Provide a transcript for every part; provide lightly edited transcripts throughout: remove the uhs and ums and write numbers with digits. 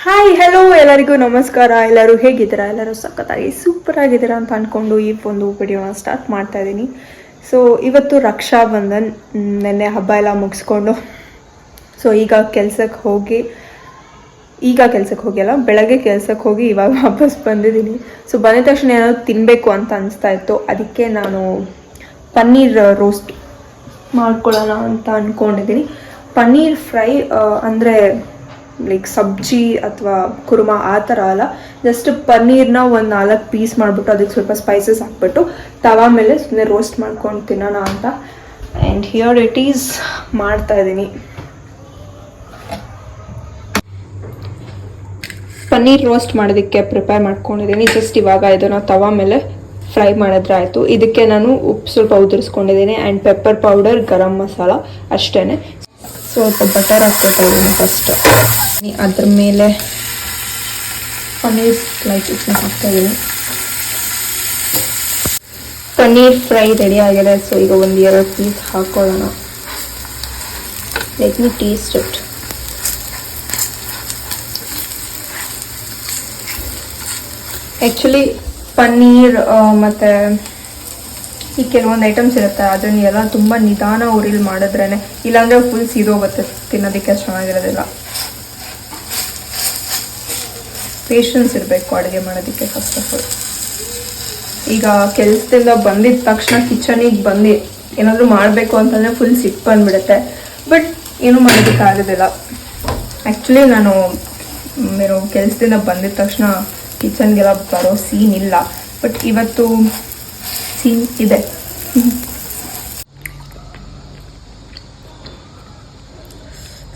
Hi hello ಎಲ್ಲರಿಗೂ ನಮಸ್ಕಾರ. ಎಲ್ಲರೂ ಹೇಗಿದ್ದೀರಾ? ಎಲ್ಲರೂ ಸಖತ್ತಾಗಿ ಸೂಪರ್ ಆಗಿದ್ದೀರಾ ಅಂತ ಅಂದ್ಕೊಂಡು ಈ ಒಂದು ವಿಡಿಯೋನ ಸ್ಟಾರ್ಟ್ ಮಾಡ್ತಾ ಇದ್ದೀನಿ. ಸೊ ಇವತ್ತು ರಕ್ಷಾ ಬಂಧನ್, ನೆನ್ನೆ ಹಬ್ಬ ಎಲ್ಲ ಮುಗಿಸ್ಕೊಂಡು ಸೊ ಈಗ ಕೆಲ್ಸಕ್ಕೆ ಹೋಗಿಲ್ಲ, ಬೆಳಗ್ಗೆ ಕೆಲ್ಸಕ್ಕೆ ಹೋಗಿ ಇವಾಗ ವಾಪಸ್ ಬಂದಿದ್ದೀನಿ. ಸೊ ಬಂದಿದ ತಕ್ಷಣ ಏನಾದ್ರು ತಿನ್ನಬೇಕು ಅಂತ ಅನಿಸ್ತಾ ಇತ್ತು. ಅದಕ್ಕೆ ನಾನು ಪನ್ನೀರ್ ರೋಸ್ಟ್ ಮಾಡ್ಕೊಳ್ಳೋಣ ಅಂತ ಅಂದ್ಕೊಂಡಿದ್ದೀನಿ. ಪನ್ನೀರ್ ಫ್ರೈ ಅಂದರೆ ಲೈಕ್ ಸಬ್ಜಿ ಅಥವಾ ಕುರ್ಮಾ ಆ ಥರ ಅಲ್ಲ, ಜಸ್ಟ್ ಪನ್ನೀರ್ನ ಒಂದು 4 ಪೀಸ್ ಮಾಡಿಬಿಟ್ಟು ಅದಕ್ಕೆ ಸ್ವಲ್ಪ ಸ್ಪೈಸಸ್ ಹಾಕ್ಬಿಟ್ಟು ತವಾ ಮೇಲೆ ಸುಮ್ಮನೆ ರೋಸ್ಟ್ ಮಾಡ್ಕೊಂಡು ತಿನ್ನೋಣ ಅಂತ. ಆ್ಯಂಡ್ ಹಿಯರ್ ಇಟ್ ಈಸ್ ಮಾಡ್ತಾ ಇದ್ದೀನಿ. ಪನ್ನೀರ್ ರೋಸ್ಟ್ ಮಾಡೋದಕ್ಕೆ ಪ್ರಿಪೇರ್ ಮಾಡ್ಕೊಂಡಿದ್ದೀನಿ. ಜಸ್ಟ್ ಇವಾಗ ಇದನ್ನು ತವಾ ಮೇಲೆ ಫ್ರೈ ಮಾಡಿದ್ರೆ ಆಯಿತು. ಇದಕ್ಕೆ ನಾನು ಉಪ್ಪು ಸ್ವಲ್ಪ ಉದುರಿಸ್ಕೊಂಡಿದ್ದೀನಿ and pepper powder, garam masala ಅಷ್ಟೇ. ಸ್ವಲ್ಪ ಬಟರ್ ಹಾಕ್ಕೊತಾ ಇದ್ದೀನಿ ಫಸ್ಟ್. ಅದ್ರ ಮೇಲೆ ಪನ್ನೀರ್ ಸ್ಲೈಸಸ್ನ ಹಾಕ್ತಾ ಇದ್ದೀನಿ. ಪನ್ನೀರ್ ಫ್ರೈ ರೆಡಿ ಆಗಿದೆ. ಸೊ ಈಗ 1-2 ಪೀಸ್ ಹಾಕೊಳ್ಳೋಣ. Let me taste it. Actually paneer ಮತ್ತು ಈ ಕೆಲವೊಂದು ಐಟಮ್ಸ್ ಇರುತ್ತೆ, ಅದನ್ನೆಲ್ಲ ತುಂಬ ನಿಧಾನ ಉರಿಲಿ ಮಾಡಿದ್ರೇ, ಇಲ್ಲಾಂದರೆ ಫುಲ್ ಸೀದೋಗುತ್ತೆ, ತಿನ್ನೋದಕ್ಕೆ ಚೆನ್ನಾಗಿರೋದಿಲ್ಲ. ಪೇಷನ್ಸ್ ಇರಬೇಕು ಅಡುಗೆ ಮಾಡೋದಕ್ಕೆ ಫಸ್ಟ್ ಆಫ್ ಆಲ್. ಈಗ ಕೆಲಸದಿಂದ ಬಂದಿದ್ದ ತಕ್ಷಣ ಕಿಚನಿಗೆ ಬಂದು ಏನಾದರೂ ಮಾಡಬೇಕು ಅಂತಂದರೆ ಫುಲ್ ಸಿಟ್ಟು ಬಂದುಬಿಡುತ್ತೆ. ಬಟ್ ಏನೂ ಮಾಡೋದಕ್ಕಾಗೋದಿಲ್ಲ. ಆ್ಯಕ್ಚುಲಿ ನಾನು ಕೆಲಸದಿಂದ ಬಂದಿದ ತಕ್ಷಣ ಕಿಚನ್ಗೆಲ್ಲ ಬರೋ ಸೀನ್ ಇಲ್ಲ, ಬಟ್ ಇವತ್ತು ಸೀನ್ ಇದೆ.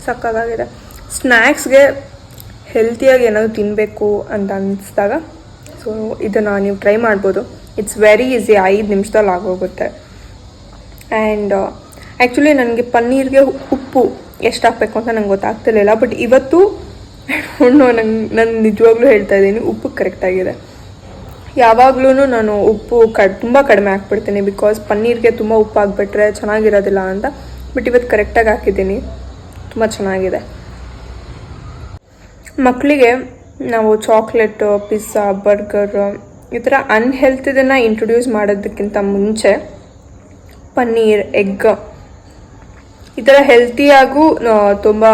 ಸಕ್ಕತ್ತಾಗಿದೆ. ಸ್ನ್ಯಾಕ್ಸ್ಗೆ ಹೆಲ್ತಿಯಾಗಿ ಏನಾದರೂ ತಿನ್ನಬೇಕು ಅಂತ ಅನ್ನಿಸ್ದಾಗ ಸೊ ಇದನ್ನು ನೀವು ಟ್ರೈ ಮಾಡ್ಬೋದು. ಇಟ್ಸ್ ವೆರಿ ಈಸಿ, 5 ನಿಮಿಷದಲ್ಲಿ ಆಗೋಗುತ್ತೆ. ಆ್ಯಂಡ್ ಆ್ಯಕ್ಚುಲಿ ನನಗೆ ಪನ್ನೀರ್ಗೆ ಉಪ್ಪು ಎಷ್ಟು ಹಾಕಬೇಕು ಅಂತ ನಂಗೆ ಗೊತ್ತಾಗ್ತಿರ್ಲಿಲ್ಲ. ಬಟ್ ಇವತ್ತು ನಾನು ನಿಜವಾಗ್ಲೂ ಹೇಳ್ತಾ ಇದ್ದೀನಿ, ಉಪ್ಪು ಕರೆಕ್ಟಾಗಿದೆ. ಯಾವಾಗಲೂ ನಾನು ಉಪ್ಪು ತುಂಬ ಕಡಿಮೆ ಹಾಕ್ಬಿಡ್ತೀನಿ, ಬಿಕಾಸ್ ಪನ್ನೀರ್ಗೆ ತುಂಬ ಉಪ್ಪು ಹಾಕ್ಬಿಟ್ರೆ ಚೆನ್ನಾಗಿರೋದಿಲ್ಲ ಅಂತ. ಬಟ್ ಇವತ್ತು ಕರೆಕ್ಟಾಗಿ ಹಾಕಿದ್ದೀನಿ, ತುಂಬ ಚೆನ್ನಾಗಿದೆ. ಮಕ್ಕಳಿಗೆ ನಾವು ಚಾಕ್ಲೇಟು, ಪಿಜ್ಜಾ, ಬರ್ಗರ್ ಈ ಥರ ಅನ್ಹೆಲ್ತಿದನ್ನು ಇಂಟ್ರೊಡ್ಯೂಸ್ ಮಾಡೋದಕ್ಕಿಂತ ಮುಂಚೆ ಪನ್ನೀರ್, ಎಗ್ ಈ ಥರ ಹೆಲ್ತಿಯಾಗೂ ತುಂಬ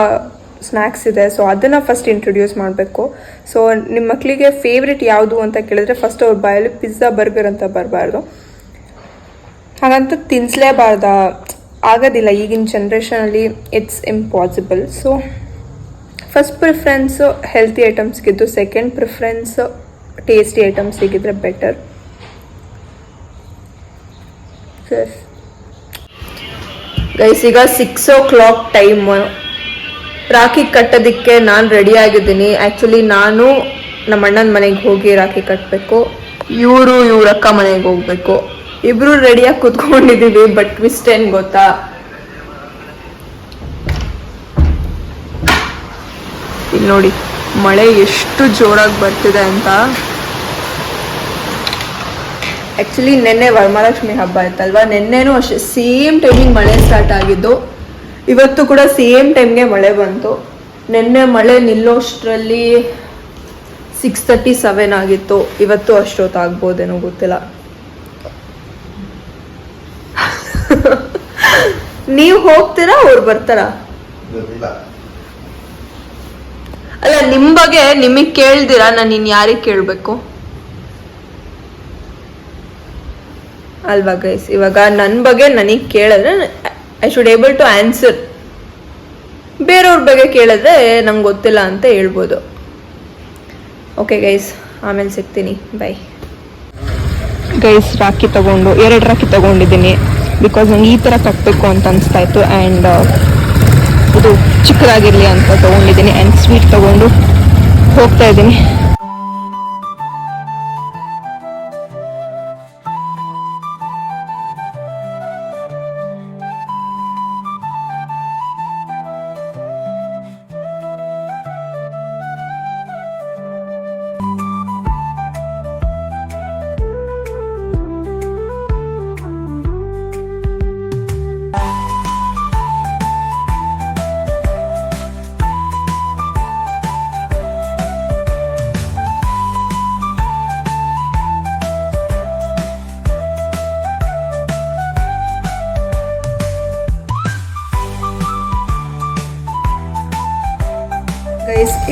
ಸ್ನ್ಯಾಕ್ಸ್ ಇದೆ. ಸೊ ಅದನ್ನು ಫಸ್ಟ್ ಇಂಟ್ರೊಡ್ಯೂಸ್ ಮಾಡಬೇಕು. ಸೊ ನಿಮ್ಮ ಮಕ್ಕಳಿಗೆ ಫೇವ್ರೆಟ್ ಯಾವುದು ಅಂತ ಕೇಳಿದ್ರೆ ಫಸ್ಟ್ ಅವ್ರ ಬಾಯಲ್ಲಿ ಪಿಜ್ಜಾ, ಬರ್ಗರ್ ಅಂತ ಬರಬಾರ್ದು. ಹಾಗಂತ ತಿನ್ನಿಸ್ಲೇಬಾರ್ದ, ಆಗೋದಿಲ್ಲ ಈಗಿನ ಜನ್ರೇಷನಲ್ಲಿ, it's impossible. So first preference healthy ಐಟಮ್ಸ್ಗಿದ್ದು, ಸೆಕೆಂಡ್ ಪ್ರಿಫರೆನ್ಸು ಟೇಸ್ಟಿ ಐಟಮ್ಸ್ ಸಿಗಿದ್ರೆ ಬೆಟರ್. ಗೈಸ್ ಈಗ 6 o'clock ಟೈಮ್. ರಾಖಿ ಕಟ್ಟೋದಕ್ಕೆ ನಾನು ರೆಡಿ ಆಗಿದ್ದೀನಿ. ಆ್ಯಕ್ಚುಲಿ ನಾನು ನಮ್ಮ ಅಣ್ಣನ ಮನೆಗೆ ಹೋಗಿ ರಾಖಿ ಕಟ್ಟಬೇಕು, ಇವ್ರ ಅಕ್ಕ ಮನೆಗೆ ಹೋಗ್ಬೇಕು. ಇಬ್ರು ರೆಡಿಯಾಗಿ ಕೂತ್ಕೊಂಡಿದ್ದೀವಿ. ಬಟ್ ಟ್ವಿಸ್ಟ್ ಏನು ಗೊತ್ತಾ, ಇಲ್ಲಿ ನೋಡಿ ಮಳೆ ಎಷ್ಟು ಜೋರಾಗಿ ಬರ್ತಿದೆ ಅಂತ. ಆ್ಯಕ್ಚುಲಿ ನೆನ್ನೆ ವರಮಹಾಲಕ್ಷ್ಮಿ ಹಬ್ಬ ಆಯ್ತಲ್ವಾ, ನೆನ್ನೆನೂ ಅಷ್ಟೇ ಸೇಮ್ ಟೈಮಿಗೆ ಮಳೆ ಸ್ಟಾರ್ಟ್ ಆಗಿದ್ದು. ಇವತ್ತು ಕೂಡ ಸೇಮ್ ಟೈಮ್ಗೆ ಮಳೆ ಬಂತು. ನೆನ್ನೆ ಮಳೆ ನಿಲ್ಲೋಷ್ಟರಲ್ಲಿ 6:37 ಆಗಿತ್ತು. ಇವತ್ತು ಅಷ್ಟೊತ್ತಾಗ್ಬೋದೇನೋ ಗೊತ್ತಿಲ್ಲ. ನೀವು ಹೋಗ್ತೀರಾ ಅವ್ರು ಬರ್ತಾರಾ? ಅಲ್ಲ, ನಿಮ್ಮ ಬಗ್ಗೆ ನಿಮಗೆ ಕೇಳ್ದಿರಾ ನಾನು ಇನ್ನು ಯಾರಿಗೆ ಕೇಳಬೇಕು ಅಲ್ವಾ ಗೈಸ್? ಇವಾಗ ನನ್ನ ಬಗ್ಗೆ ನನಗೆ ಕೇಳಿದ್ರೆ I should able to answer. ಬೇರೆಯವ್ರ ಬಗ್ಗೆ ಕೇಳಿದ್ರೆ ನಂಗೆ ಗೊತ್ತಿಲ್ಲ ಅಂತ ಹೇಳ್ಬೋದು. ಓಕೆ ಗೈಸ್, ಆಮೇಲೆ ಸಿಗ್ತೀನಿ, ಬೈ. ಗೈಸ್ ರಾಖಿ ತಗೊಂಡು 2 ರಾಖಿ ತಗೊಂಡಿದ್ದೀನಿ, ಬಿಕಾಸ್ ನಂಗೆ ಈ ಥರ ಕಟ್ಟಬೇಕು ಅಂತ ಅನಿಸ್ತಾ ಇತ್ತು. ಆ್ಯಂಡ್ ಇದು ಚಿಕ್ಕದಾಗಿರಲಿ ಅಂತ ತೊಗೊಂಡಿದ್ದೀನಿ. ಆ್ಯಂಡ್ ಸ್ವೀಟ್ ತೊಗೊಂಡು ಹೋಗ್ತಾ ಇದ್ದೀನಿ.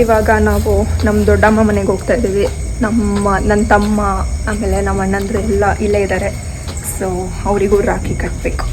ಇವಾಗ ನಾವು ನಮ್ಮ ದೊಡ್ಡಮ್ಮ ಮನೆಗೆ ಹೋಗ್ತಾ ಇದ್ದೀವಿ. ನನ್ನ ತಮ್ಮ ಆಮೇಲೆ ನಮ್ಮ ಅಣ್ಣಂದ್ರು ಎಲ್ಲ ಇಲ್ಲೇ ಇದ್ದಾರೆ. ಸೊ ಅವರಿಗೂ ರಾಖಿ ಕಟ್ಟಬೇಕು.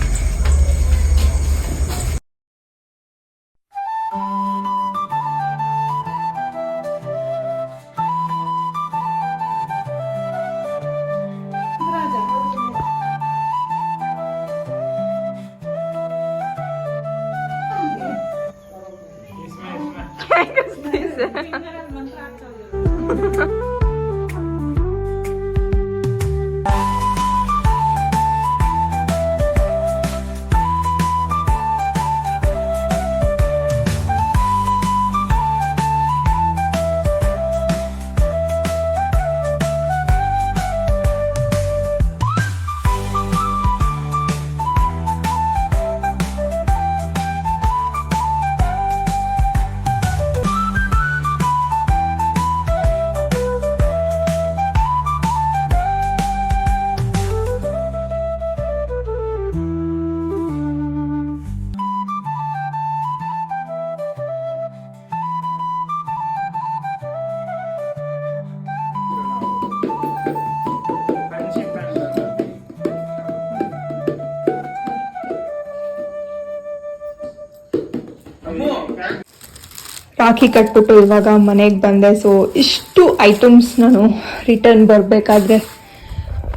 ರಾಖಿ ಕಟ್ಬಿಟ್ಟು ಇವಾಗ ಮನೆಗೆ ಬಂದೆ. ಸೊ ಇಷ್ಟು ಐಟಮ್ಸ್ ನಾನು ರಿಟರ್ನ್ ಬರಬೇಕಾದ್ರೆ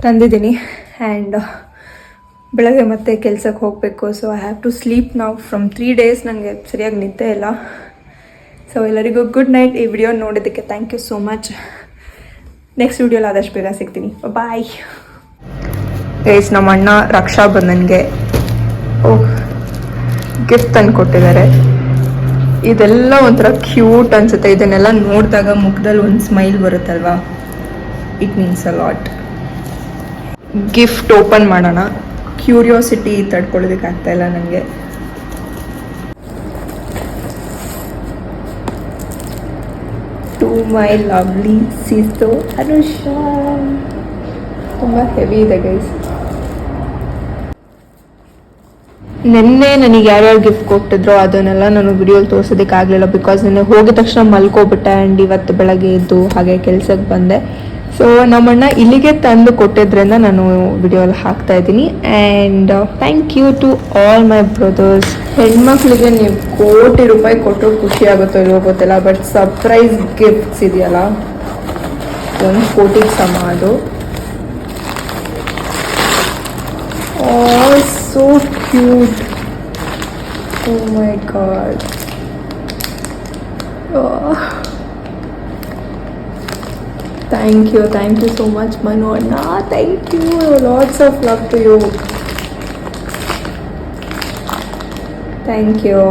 ತಂದಿದ್ದೀನಿ. ಆ್ಯಂಡ್ ಬೆಳಗ್ಗೆ ಮತ್ತೆ ಕೆಲಸಕ್ಕೆ ಹೋಗಬೇಕು. So I have to sleep ನಾವು ಫ್ರಮ್ 3 days. ನನಗೆ ಸರಿಯಾಗಿ ನಿದ್ದೆ ಇಲ್ಲ. ಸೊ ಎಲ್ಲರಿಗೂ ಗುಡ್ ನೈಟ್. ಈ ವಿಡಿಯೋ ನೋಡೋದಕ್ಕೆ thank you so much. Next ವಿಡಿಯೋಲಿ ಆದಷ್ಟು ಬೇಗ ಸಿಗ್ತೀನಿ. Bye guys. ನಮ್ಮ ಅಣ್ಣ ರಕ್ಷಾ ಬಂಧನ್ಗೆ ಗಿಫ್ಟ್ ತಂದು ಕೊಟ್ಟಿದ್ದಾರೆ. ಇದೆಲ್ಲ ಒಂಥರ ಕ್ಯೂಟ್ ಅನ್ಸುತ್ತೆ. ಇದನ್ನೆಲ್ಲ ನೋಡಿದಾಗ ಮುಖದಲ್ಲಿ ಒಂದು ಸ್ಮೈಲ್ ಬರುತ್ತಲ್ವಾ, it means a lot. Gift open ಮಾಡೋಣ. ಕ್ಯೂರಿಯಾಸಿಟಿ ತಡ್ಕೊಳ್ಳೋದಕ್ಕೆ ಆಗ್ತಾ ಇಲ್ಲ ನನಗೆ. To my lovely sister Anusha. ತುಂಬ ಹೆವಿ ಇದೆ ಗೈಸ್. ನಿನ್ನೆ ನನಗೆ ಯಾರ್ಯಾರು ಗಿಫ್ಟ್ ಕೊಟ್ಟಿದ್ರೋ ಅದನ್ನೆಲ್ಲ ನಾನು ವಿಡಿಯೋಲಿ ತೋರಿಸೋದಕ್ಕಾಗಲಿಲ್ಲ. ಬಿಕಾಸ್ ನಿನ್ನೆ ಹೋಗಿದ ತಕ್ಷಣ ಮಲ್ಕೋಬಿಟ್ಟೆ. ಆ್ಯಂಡ್ ಇವತ್ತು ಬೆಳಗ್ಗೆ ಎದ್ದು ಹಾಗೆ ಕೆಲಸಕ್ಕೆ ಬಂದೆ. ಸೊ ನಮ್ಮಣ್ಣ ಇಲ್ಲಿಗೆ ತಂದು ಕೊಟ್ಟಿದ್ರಿಂದ ನಾನು ವಿಡಿಯೋಲಿ ಹಾಕ್ತಾ ಇದ್ದೀನಿ. And thank you to all my brothers. ಹೆಣ್ಮಕ್ಳಿಗೆ ನೀವು ಕೋಟಿ ರೂಪಾಯಿ ಕೊಟ್ಟರು ಖುಷಿ ಆಗುತ್ತೋ ಇಲ್ವೋ ಗೊತ್ತಿಲ್ಲ. ಬಟ್ ಸರ್ಪ್ರೈಸ್ ಗಿಫ್ಟ್ಸ್ ಇದೆಯಲ್ಲ, 1 ಕೋಟಿಗೆ ಸಮ ಅದು. So cute. Oh my god. Oh. Thank you so much Manu Anna. Thank you. Lots of love to you. Thank you.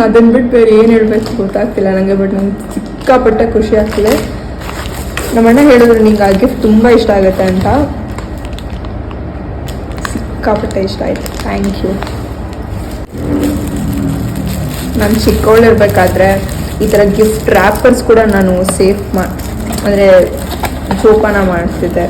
ಅದನ್ನು ಬಿಟ್ಟು ಬೇರೆ ಏನು ಹೇಳಬೇಕು ಗೊತ್ತಾಗ್ತಿಲ್ಲ ನನಗೆ. ಬಟ್ ನಂಗೆ ಸಿಕ್ಕಾಪಟ್ಟೆ ಖುಷಿ ಆಗ್ತಿದೆ. ನಮ್ಮಣ್ಣ ಹೇಳಿದ್ರು ನಿಂಗೆ ಆ ಗಿಫ್ಟ್ ತುಂಬ ಇಷ್ಟ ಆಗುತ್ತೆ ಅಂತ. ಸಿಕ್ಕಾಪಟ್ಟೆ ಇಷ್ಟ ಆಯಿತು. Thank you. ನಾನು ಚಿಕ್ಕವಳಿರ್ಬೇಕಾದ್ರೆ ಈ ಥರ ಗಿಫ್ಟ್ ರ್ಯಾಪರ್ಸ್ ಕೂಡ ನಾನು ಸೇಫ್ ಅಂದರೆ ಜೋಪಾನ ಮಾಡ್ತಿದ್ದೆ.